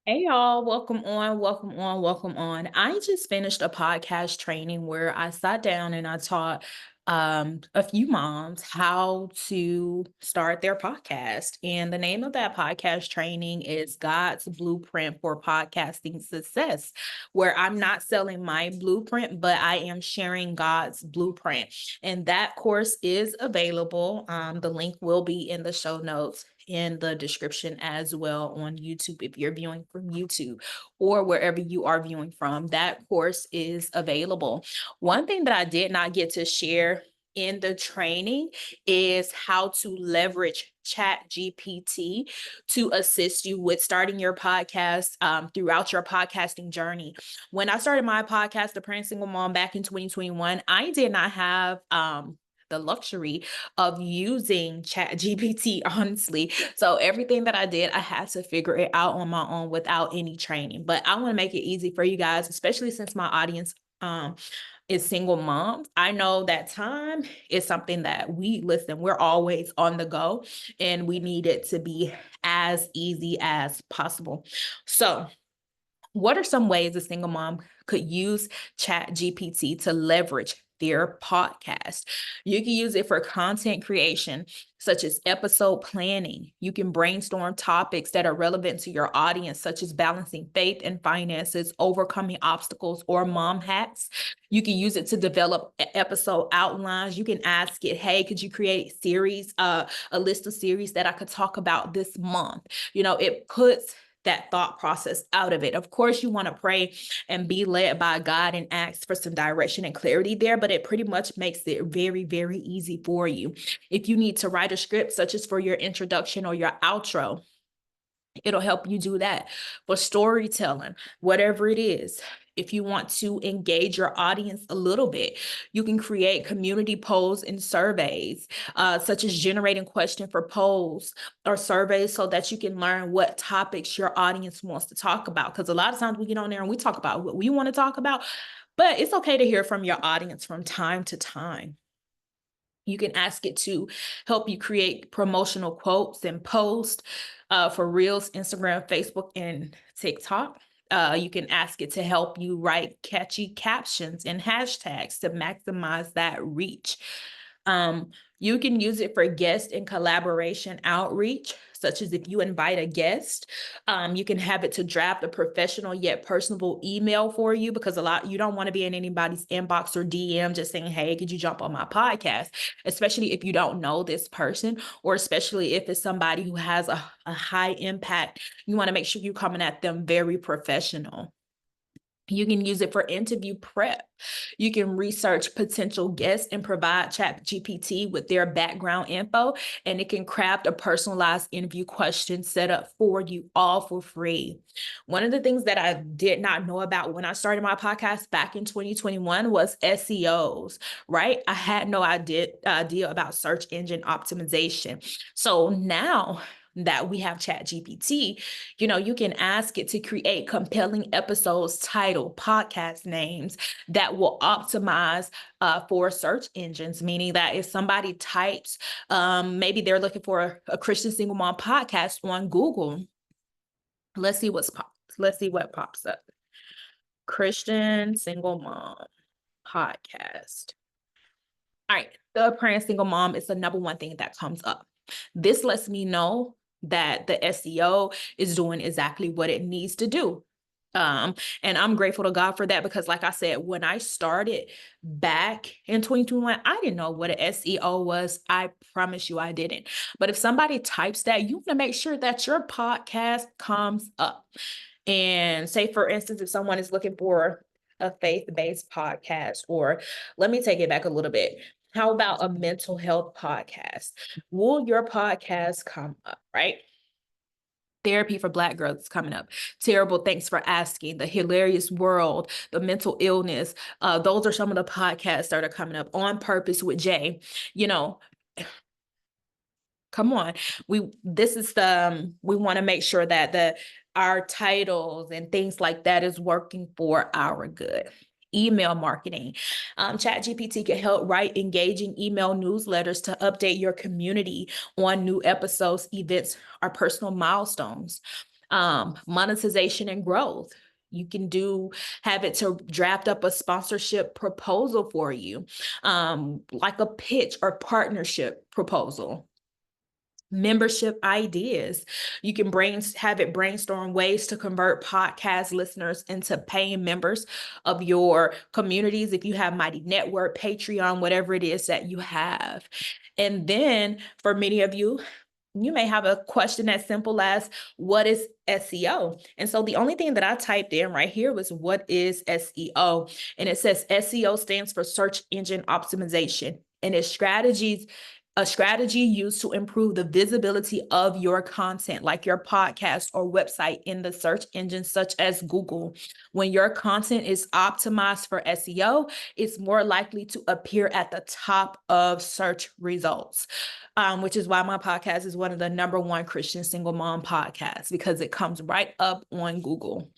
Hey y'all, welcome on, welcome on, welcome on. I just finished a podcast training where I sat down and I taught a few moms how to start their podcast. And the name of that podcast training is God's Blueprint for Podcasting Success, where I'm not selling my blueprint, but I am sharing God's blueprint. And that course is available. The link will be in the show notes in the description as well on YouTube if you're viewing from YouTube or wherever you are viewing from. That course is available. One thing that I did not get to share in the training is how to leverage ChatGPT to assist you with starting your podcast throughout your podcasting journey. When I started my podcast, The Praying Single Mom, back in 2021, I did not have the luxury of using ChatGPT, honestly. So everything that I did, I had to figure it out on my own without any training. But I want to make it easy for you guys, especially since my audience is single moms. I know that time is something that we're always on the go and we need it to be as easy as possible. So what are some ways a single mom could use ChatGPT to leverage their podcast? You can use it for content creation, such as episode planning. You can brainstorm topics that are relevant to your audience, such as balancing faith and finances, overcoming obstacles, or mom hacks. You can use it to develop episode outlines. You can ask it, hey, could you create series, a list of series that I could talk about this month? It puts that thought process out of it. Of course, you want to pray and be led by God and ask for some direction and clarity there, but it pretty much makes it very, very easy for you. If you need to write a script, such as for your introduction or your outro, it'll help you do that. For storytelling, whatever it is. If you want to engage your audience a little bit, you can create community polls and surveys, such as generating questions for polls or surveys so that you can learn what topics your audience wants to talk about. Because a lot of times we get on there and we talk about what we want to talk about, but it's okay to hear from your audience from time to time. You can ask it to help you create promotional quotes and posts for Reels, Instagram, Facebook, and TikTok. You can ask it to help you write catchy captions and hashtags to maximize that reach. You can use it for guest and collaboration outreach, such as if you invite a guest, you can have it to draft a professional yet personable email for you, because you don't want to be in anybody's inbox or DM just saying, hey, could you jump on my podcast? Especially if you don't know this person, or especially if it's somebody who has a high impact. You want to make sure you're coming at them very professional. You can use it for interview prep. You can research potential guests and provide ChatGPT with their background info, and it can craft a personalized interview question set up for you all for free. One of the things that I did not know about when I started my podcast back in 2021 was SEOs, right? I had no idea about search engine optimization. So now that we have ChatGPT, you can ask it to create compelling episodes, title, podcast names that will optimize for search engines, meaning that if somebody types, maybe they're looking for a Christian single mom podcast on Google. Let's see what pops up. Christian single mom podcast. All right, the praying single mom is the number one thing that comes up. This lets me know that the SEO is doing exactly what it needs to do. And I'm grateful to God for that, because like I said, when I started back in 2021, I didn't know what an SEO was. I promise you I didn't. But if somebody types that, you want to make sure that your podcast comes up. And say, for instance, if someone is looking for a faith-based podcast, or let me take it back a little bit. How about a mental health podcast? Will your podcast come up, right? Therapy for Black girls is coming up. Terrible, thanks for asking. The Hilarious World, the mental illness. Those are some of the podcasts that are coming up. On Purpose with Jay. Come on. We want to make sure that our titles and things like that is working for our good. Email marketing. ChatGPT can help write engaging email newsletters to update your community on new episodes, events, or personal milestones. Monetization and growth. You can have it to draft up a sponsorship proposal for you, like a pitch or partnership proposal. Membership ideas. You can have it brainstorm ways to convert podcast listeners into paying members of your communities. If you have Mighty Network, Patreon, whatever it is that you have. And then for many of you, you may have a question as simple as, what is SEO? And so the only thing that I typed in right here was, what is SEO? And it says SEO stands for search engine optimization, and it's a strategy used to improve the visibility of your content, like your podcast or website, in the search engines such as Google. When your content is optimized for SEO, it's more likely to appear at the top of search results, which is why my podcast is one of the #1 Christian single mom podcasts, because it comes right up on Google.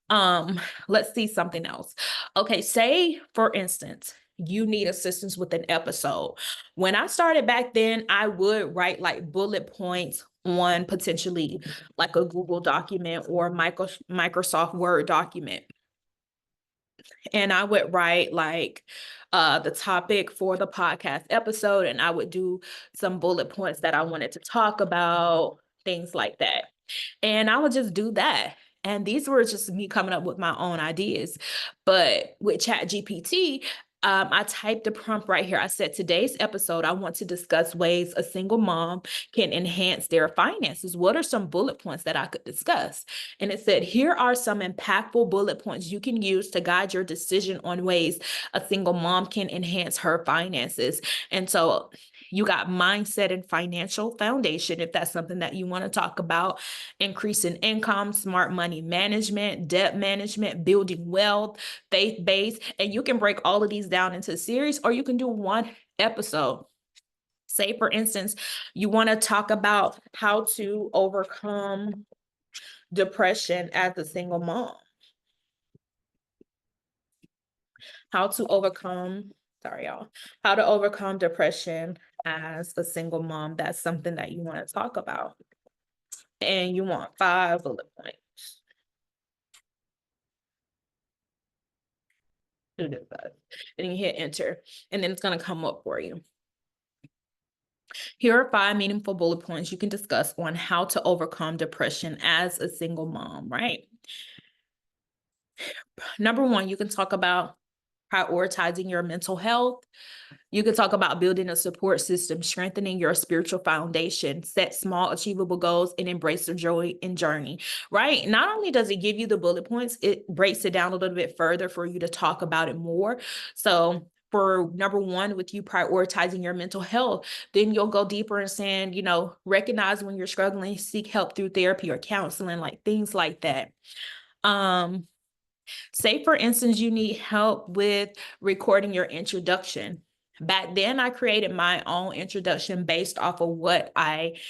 Let's see something else. Okay, say for instance, you need assistance with an episode. When I started back then, I would write like bullet points on potentially like a Google document or Microsoft Word document. And I would write like the topic for the podcast episode, and I would do some bullet points that I wanted to talk about, things like that. And I would just do that. And these were just me coming up with my own ideas. But with ChatGPT, I typed the prompt right here. I said, today's episode, I want to discuss ways a single mom can enhance their finances. What are some bullet points that I could discuss? And it said, here are some impactful bullet points you can use to guide your decision on ways a single mom can enhance her finances. And so you got mindset and financial foundation, if that's something that you want to talk about, increasing income, smart money management, debt management, building wealth, faith-based. And you can break all of these down into a series, or you can do one episode. Say, for instance, you want to talk about how to overcome depression as a single mom. How to overcome depression as a single mom. That's something that you want to talk about. And you want 5 bullet points. Do this, and you hit enter, and then it's going to come up for you. Here are 5 meaningful bullet points you can discuss on how to overcome depression as a single mom, right? #1, you can talk about prioritizing your mental health. You could talk about building a support system, strengthening your spiritual foundation, set small achievable goals, and embrace the joy and journey, right? Not only does it give you the bullet points, it breaks it down a little bit further for you to talk about it more. So for #1, with you prioritizing your mental health, then you'll go deeper and saying, recognize when you're struggling, seek help through therapy or counseling, like things like that. Say, for instance, you need help with recording your introduction. Back then, I created my own introduction based off of what I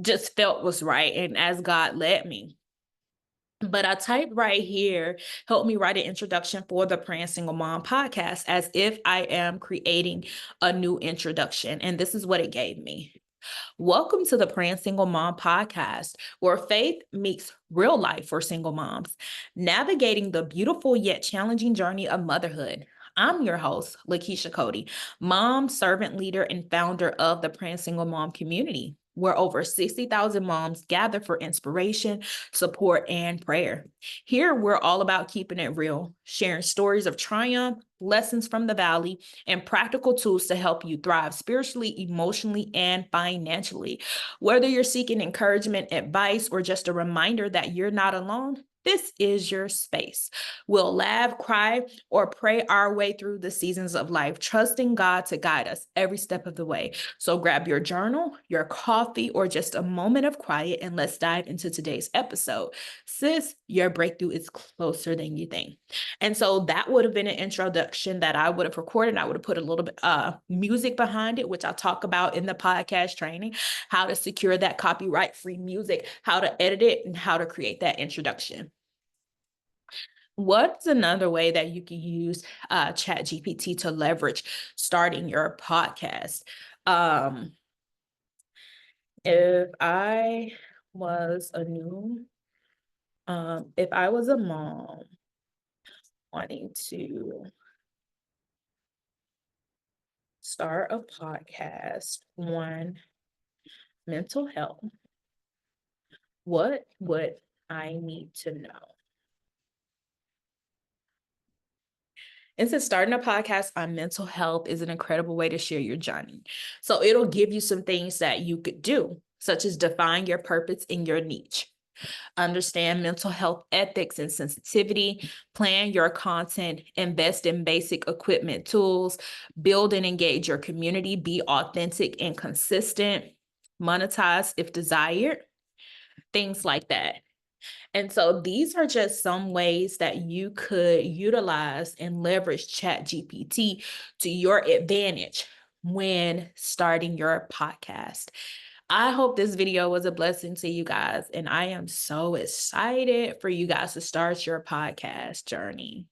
just felt was right and as God led me. But I typed right here, help me write an introduction for the Praying Single Mom podcast, as if I am creating a new introduction. And this is what it gave me. Welcome to the Praying Single Mom podcast, where faith meets real life for single moms, navigating the beautiful yet challenging journey of motherhood. I'm your host, Lakeisha Cody, mom, servant leader, and founder of the Praying Single Mom community, where over 60,000 moms gather for inspiration, support, and prayer. Here, we're all about keeping it real, sharing stories of triumph, lessons from the valley, and practical tools to help you thrive spiritually, emotionally, and financially. Whether you're seeking encouragement, advice, or just a reminder that you're not alone, this is your space. We'll laugh, cry, or pray our way through the seasons of life, trusting God to guide us every step of the way. So grab your journal, your coffee, or just a moment of quiet, and let's dive into today's episode. Sis, your breakthrough is closer than you think. And so that would have been an introduction that I would have recorded. I would have put a little bit music behind it, which I'll talk about in the podcast training, how to secure that copyright-free music, how to edit it, and how to create that introduction. What's another way that you can use ChatGPT to leverage starting your podcast? If I was a new, if I was a mom wanting to start a podcast on mental health, what would I need to know? And since starting a podcast on mental health is an incredible way to share your journey. So it'll give you some things that you could do, such as define your purpose in your niche, understand mental health ethics and sensitivity, plan your content, invest in basic equipment tools, build and engage your community, be authentic and consistent, monetize if desired, things like that. And so these are just some ways that you could utilize and leverage ChatGPT to your advantage when starting your podcast. I hope this video was a blessing to you guys, and I am so excited for you guys to start your podcast journey.